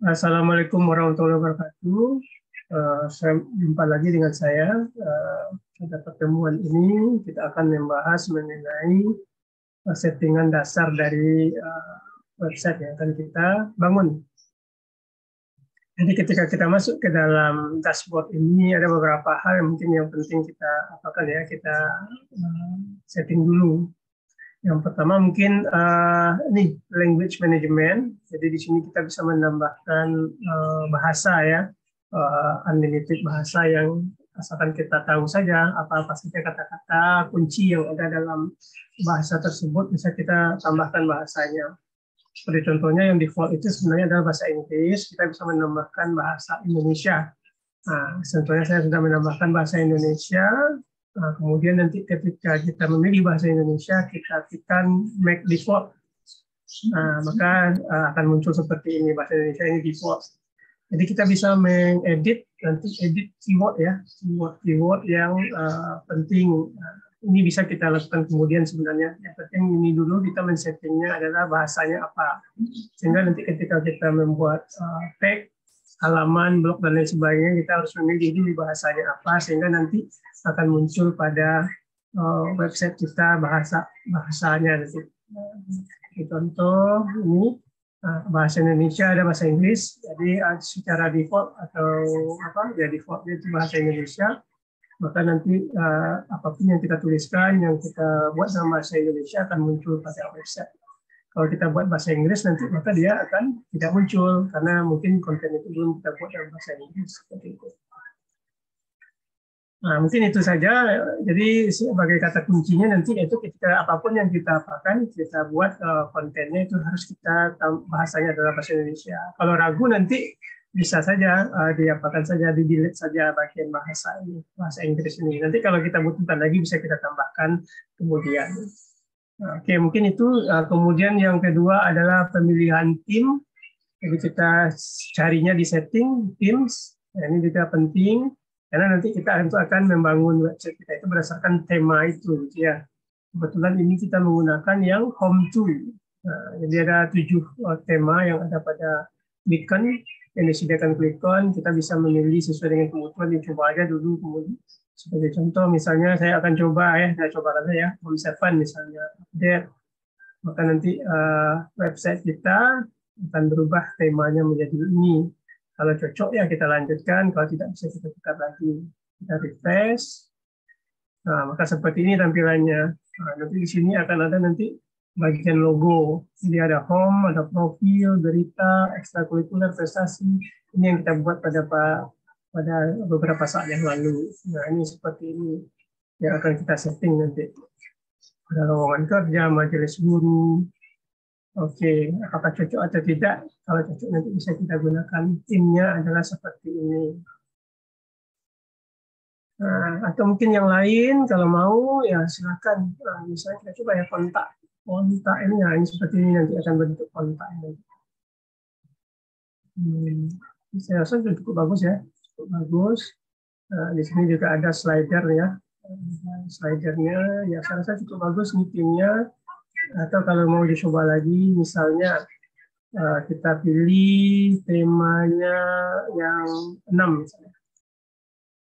Assalamualaikum warahmatullahi wabarakatuh. Saya jumpa lagi dengan saya. Pada pertemuan ini kita akan membahas mengenai settingan dasar dari website yang akan kita bangun. Jadi ketika kita masuk ke dalam dashboard ini ada beberapa hal yang mungkin yang penting kita apakan ya, kita setting dulu. Yang pertama mungkin ini language management. Jadi di sini kita bisa menambahkan bahasa ya, unlimited bahasa yang asalkan kita tahu saja apa-apa saja kata-kata kunci yang ada dalam bahasa tersebut bisa kita tambahkan bahasanya. Seperti contohnya yang default itu sebenarnya adalah bahasa Inggris, kita bisa menambahkan bahasa Indonesia. Nah, contohnya saya sudah menambahkan bahasa Indonesia. Nah, kemudian nanti ketika kita memilih bahasa Indonesia, kita tekan make default. Nah, maka akan muncul seperti ini, bahasa Indonesia ini default. Jadi kita bisa mengedit, nanti edit keyword ya, keyword yang penting. Ini bisa kita lakukan kemudian sebenarnya. Yang penting ini dulu kita men-settingnya adalah bahasanya apa. Sehingga nanti ketika kita membuat tag, halaman, blog, dan lain sebagainya, kita harus memilih dulu bahasanya apa, sehingga nanti akan muncul pada website kita bahasanya. Contoh ini bahasa Indonesia, ada bahasa Inggris, jadi secara default atau apa ya defaultnya itu bahasa Indonesia, maka nanti apapun yang kita tuliskan, yang kita buat dalam bahasa Indonesia akan muncul pada website. Kalau kita buat bahasa Inggris nanti maka dia akan tidak muncul karena mungkin konten itu belum kita buat dalam bahasa Inggris seperti itu. Nah, mungkin itu saja. Jadi sebagai kata kuncinya nanti itu ketika apapun yang kita apakan, kita buat kontennya itu harus kita bahasanya adalah bahasa Indonesia. Kalau ragu nanti bisa saja diapakan saja, di-delete saja bagian bahasa ini, bahasa Inggris ini. Nanti kalau kita butuhkan lagi bisa kita tambahkan kemudian. Oke, mungkin itu. Kemudian yang kedua adalah pemilihan tim. Jadi kita carinya di setting, teams. Nah, ini juga penting. Karena nanti kita akan membangun website kita itu berdasarkan tema itu, gitu ya. Kebetulan ini kita menggunakan yang home to. Nah, jadi ada 7 tema yang ada pada Beacon yang disediakan Beacon. Kita bisa memilih sesuai dengan kebutuhan. Dicoba aja dulu kemudian. Sebagai contoh, misalnya saya akan coba ya, saya coba aja ya, home 7 misalnya update. Maka nanti website kita akan berubah temanya menjadi ini. Kalau cocok ya kita lanjutkan, kalau tidak bisa kita tukar lagi. Kita refresh. Nah, maka seperti ini tampilannya. Nah, nanti di sini akan ada nanti bagian logo. Jadi ada home, ada profil, berita, ekstrakurikuler, prestasi. Ini yang kita buat pada beberapa saat yang lalu. Nah, ini seperti ini yang akan kita setting nanti. Ada lowongan kerja, majelis guru. Oke, apakah cocok atau tidak? Kalau cocok nanti bisa kita gunakan timnya adalah seperti ini. Nah, atau mungkin yang lain kalau mau ya silakan. Nah, misalnya kita coba ya kontak ini ya, ini seperti ini nanti akan bentuk kontak ini. Saya rasa cukup bagus ya, cukup bagus. Nah, di sini juga ada slider ya, slidernya ya saya rasa cukup bagus nih timnya. Atau kalau mau dicoba lagi, misalnya kita pilih temanya yang 6 misalnya.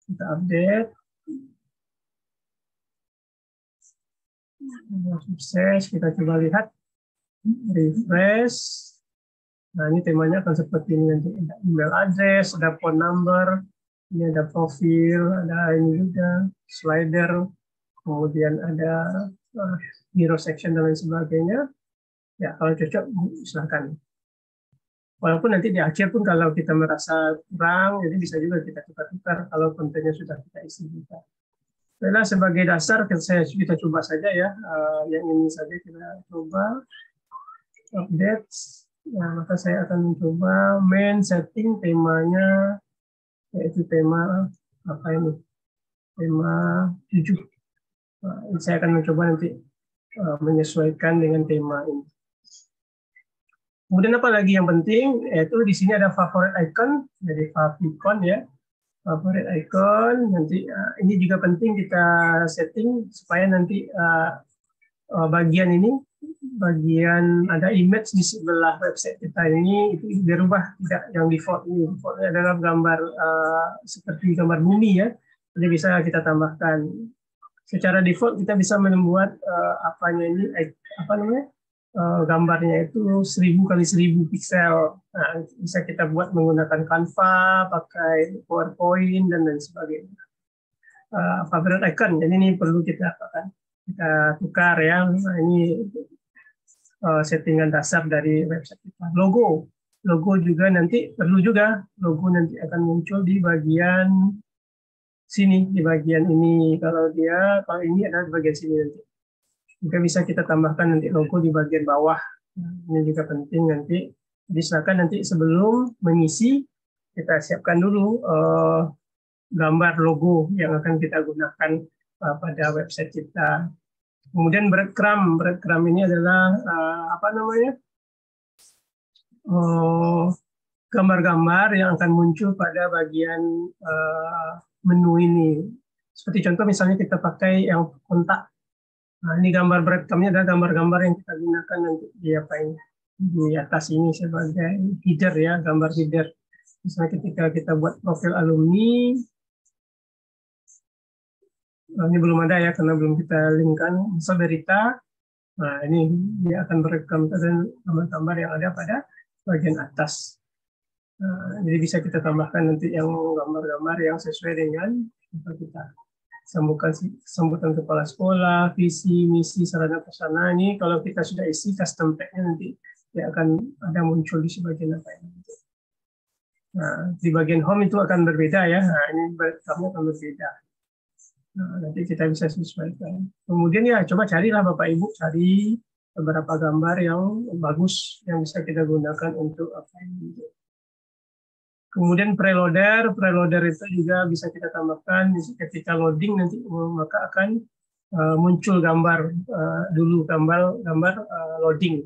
Kita update. Sukses, kita coba lihat. Refresh. Nah, ini temanya akan seperti ini nanti. Ada email address, ada phone number, ini ada profil, ada ini juga, slider, kemudian ada hero section dan lain sebagainya. Ya, kalau cocok silakan. Walaupun nanti di akhir pun kalau kita merasa kurang, jadi bisa juga kita tukar-tukar kalau kontennya sudah kita isi juga. Nah, sebagai dasar kita coba saja ya, yang ini saja kita coba update. Nah, maka saya akan mencoba main setting temanya, yaitu tema apa ini? Tema 7. Nah, saya akan mencoba nanti menyesuaikan dengan tema ini. Kemudian apa lagi yang penting, yaitu di sini ada favorite icon, jadi favicon ya, favorite icon. Nanti ini juga penting kita setting supaya nanti bagian ini bagian ada image di sebelah website kita ini itu dirubah, tidak yang default ini. Defaultnya adalah gambar seperti gambar bumi ya. Jadi bisa kita tambahkan. Secara default kita bisa membuat apanya ini apa namanya gambarnya itu 1000 kali 1000 pixel. Nah, bisa kita buat menggunakan Canva, pakai PowerPoint dan lain sebagainya. Favorite icon, jadi ini perlu kita tukar ya. Nah, ini settingan dasar dari website kita. Logo juga nanti perlu juga. Logo nanti akan muncul di bagian sini, di bagian ini. Kalau ini adalah di bagian sini nanti. Juga bisa kita tambahkan nanti logo di bagian bawah. Ini juga penting nanti. Jadi silakan nanti sebelum mengisi kita siapkan dulu gambar logo yang akan kita gunakan pada website kita. Kemudian breadcrumb ini adalah gambar-gambar yang akan muncul pada bagian menu ini. Seperti contoh misalnya kita pakai yang kontak. Nah, ini gambar breadcrumb-nya adalah gambar-gambar yang kita gunakan nanti di atas ini sebagai header ya, gambar header. Misalnya ketika kita buat profil alumni. Ini belum ada ya, karena belum kita linkkan. Misal Berita, nah ini dia akan berekam dan gambar-gambar yang ada pada bagian atas. Nah, jadi bisa kita tambahkan nanti yang gambar-gambar yang sesuai dengan apa kita sambutan kepala sekolah, visi, misi, sarana prasarana. Ini kalau kita sudah isi custom tag-nya nanti dia akan ada muncul di sebagian apa ini. Nah, di bagian home itu akan berbeda ya. Nah, ini berekamnya akan berbeda. Nah, nanti kita bisa sesuaikan. Kemudian ya coba carilah Bapak Ibu, cari beberapa gambar yang bagus yang bisa kita gunakan untuk apa ini. Kemudian preloader itu juga bisa kita tambahkan ketika loading nanti maka akan muncul gambar dulu gambar loading.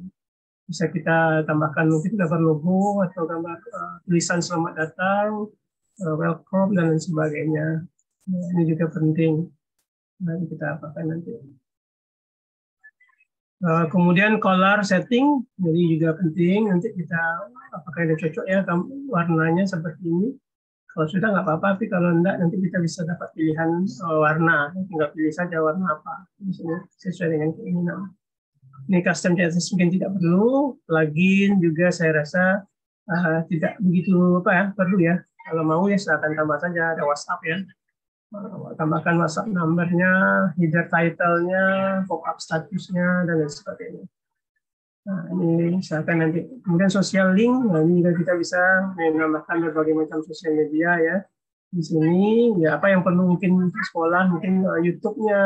Bisa kita tambahkan mungkin gambar logo atau gambar tulisan selamat datang, welcome dan lain sebagainya. Nah, ini juga penting. Nanti kita apakan nanti. Kemudian color setting, jadi juga penting. Nanti kita apakah ada cocok ya warnanya seperti ini. Kalau sudah nggak apa-apa, tapi kalau enggak nanti kita bisa dapat pilihan warna. Tinggal pilih saja warna apa. Misalnya sesuai dengan keinginan. Ini custom CSS mungkin tidak perlu. Plugin juga saya rasa tidak begitu perlu ya. Kalau mau ya silakan tambah saja, ada WhatsApp ya. Tambahkan WhatsApp numbernya, header title-nya, pop-up statusnya, dan lain sebagainya. Nah, ini misalkan nanti. Kemudian social link, nah ini juga kita bisa menambahkan berbagai macam sosial media ya. Di sini, ya apa yang perlu mungkin sekolah, mungkin YouTube-nya,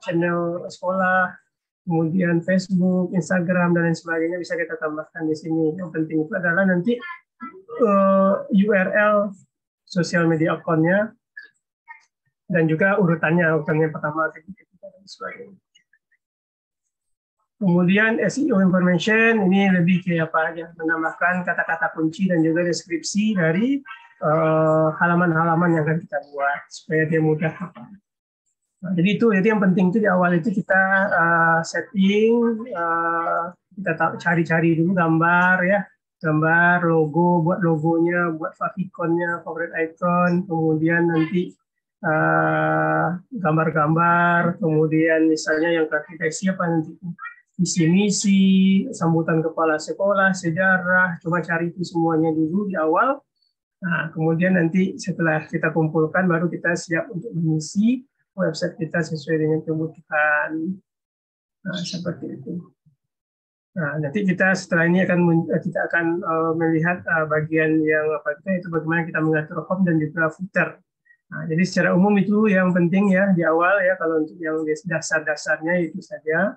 channel sekolah, kemudian Facebook, Instagram, dan lain sebagainya bisa kita tambahkan di sini. Yang penting itu adalah nanti URL sosial media account-nya, dan juga urutannya pertama, ketiga, dan sebagainya. Kemudian SEO information, ini lebih kayak apa aja, menambahkan kata-kata kunci dan juga deskripsi dari halaman-halaman yang akan kita buat, supaya dia mudah. Nah, jadi yang penting itu di awal itu kita setting, kita cari-cari dulu gambar ya, gambar logo, buat logonya, buat favicon-nya, favorite icon, kemudian nanti gambar-gambar, kemudian misalnya yang kita siapa nanti visi misi, sambutan kepala sekolah, sejarah, coba cari itu semuanya dulu di awal. Nah, kemudian nanti setelah kita kumpulkan baru kita siap untuk mengisi website kita sesuai dengan kebutuhan. Nah, seperti itu. Nah, nanti kita setelah ini kita akan melihat bagian yang itu bagaimana kita mengatur home dan juga footer. Nah, jadi secara umum itu yang penting ya di awal ya, kalau untuk yang dasar-dasarnya itu saja.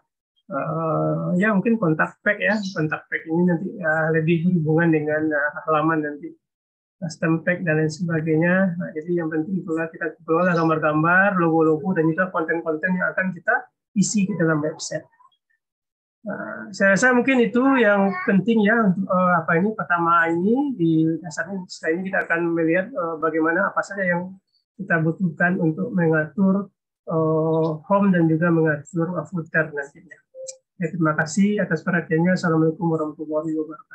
Ya mungkin kontak pack ya, kontak pack ini nanti lebih berhubungan dengan halaman nanti, custom pack dan lain sebagainya. Nah, jadi yang penting itulah kita kelola gambar-gambar, logo-logo dan juga konten-konten yang akan kita isi ke dalam website. Nah, saya rasa mungkin itu yang penting ya untuk pertama ini di dasarnya. Setelah ini kita akan melihat bagaimana apa saja yang kita butuhkan untuk mengatur home dan juga mengatur footer nantinya. Ya, terima kasih atas perhatiannya. Assalamualaikum warahmatullahi wabarakatuh.